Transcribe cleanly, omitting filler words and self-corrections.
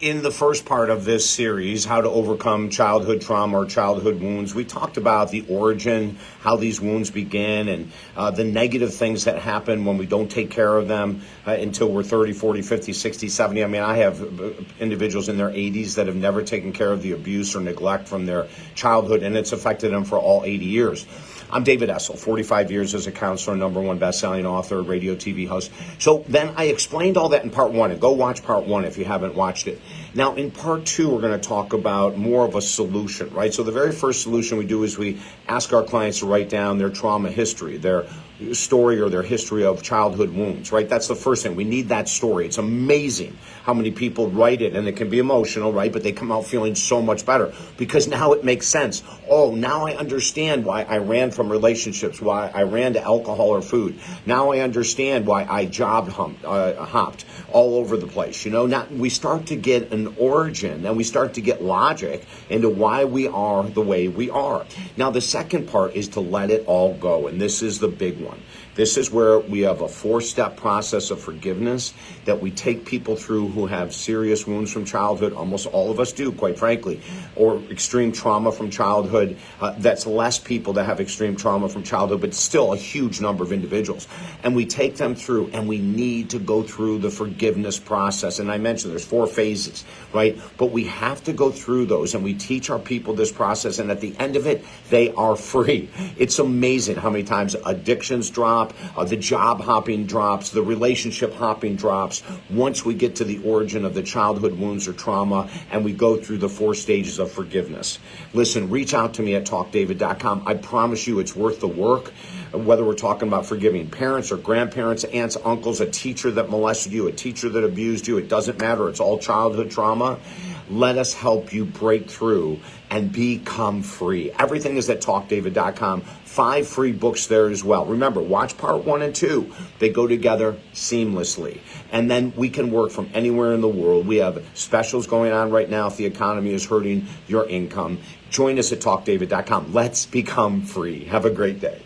In the first part of this series, How to Overcome Childhood Trauma or Childhood Wounds, we talked about the origin, how these wounds begin, and the negative things that happen when we don't take care of them until we're 30, 40, 50, 60, 70. I mean, I have individuals in their 80s that have never taken care of the abuse or neglect from their childhood, and it's affected them for all 80 years. I'm David Essel, 45 years as a counselor, #1 best-selling author, radio, TV host. So then I explained all that in part one, and go watch part one if you haven't watched it. Now, in part two, we're going to talk about more of a solution, right? So the very first solution we do is we ask our clients to write down their trauma history, their story or their history of childhood wounds, right? That's the first thing. We need that story. It's amazing how many people write it, and it can be emotional, right? But they come out feeling so much better because now it makes sense. Oh, now I understand why I ran from relationships, why I ran to alcohol or food. Now I understand why I hopped all over the place. You know, now we start to get an origin and we start to get logic into why we are the way we are. Now, the second part is to let it all go, and this is the big one. This is where we have a 4-step process of forgiveness that we take people through who have serious wounds from childhood. Almost all of us do, quite frankly, or extreme trauma from childhood. That's less people that have extreme trauma from childhood, but still a huge number of individuals. And we take them through, and we need to go through the forgiveness process. And I mentioned there's 4 phases, right? But we have to go through those, and we teach our people this process, and at the end of it, they are free. It's amazing how many times addictions drop, the job hopping drops, the relationship hopping drops once we get to the origin of the childhood wounds or trauma and we go through the 4 stages of forgiveness. Listen, reach out to me at talkdavid.com. I promise you it's worth the work. Whether we're talking about forgiving parents or grandparents, aunts, uncles, a teacher that molested you, a teacher that abused you, it doesn't matter. It's all childhood trauma. Let us help you break through and become free. Everything is at talkdavid.com. 5 free books there as well. Remember, watch part 1 and 2. They go together seamlessly. And then we can work from anywhere in the world. We have specials going on right now if the economy is hurting your income. Join us at talkdavid.com. Let's become free. Have a great day.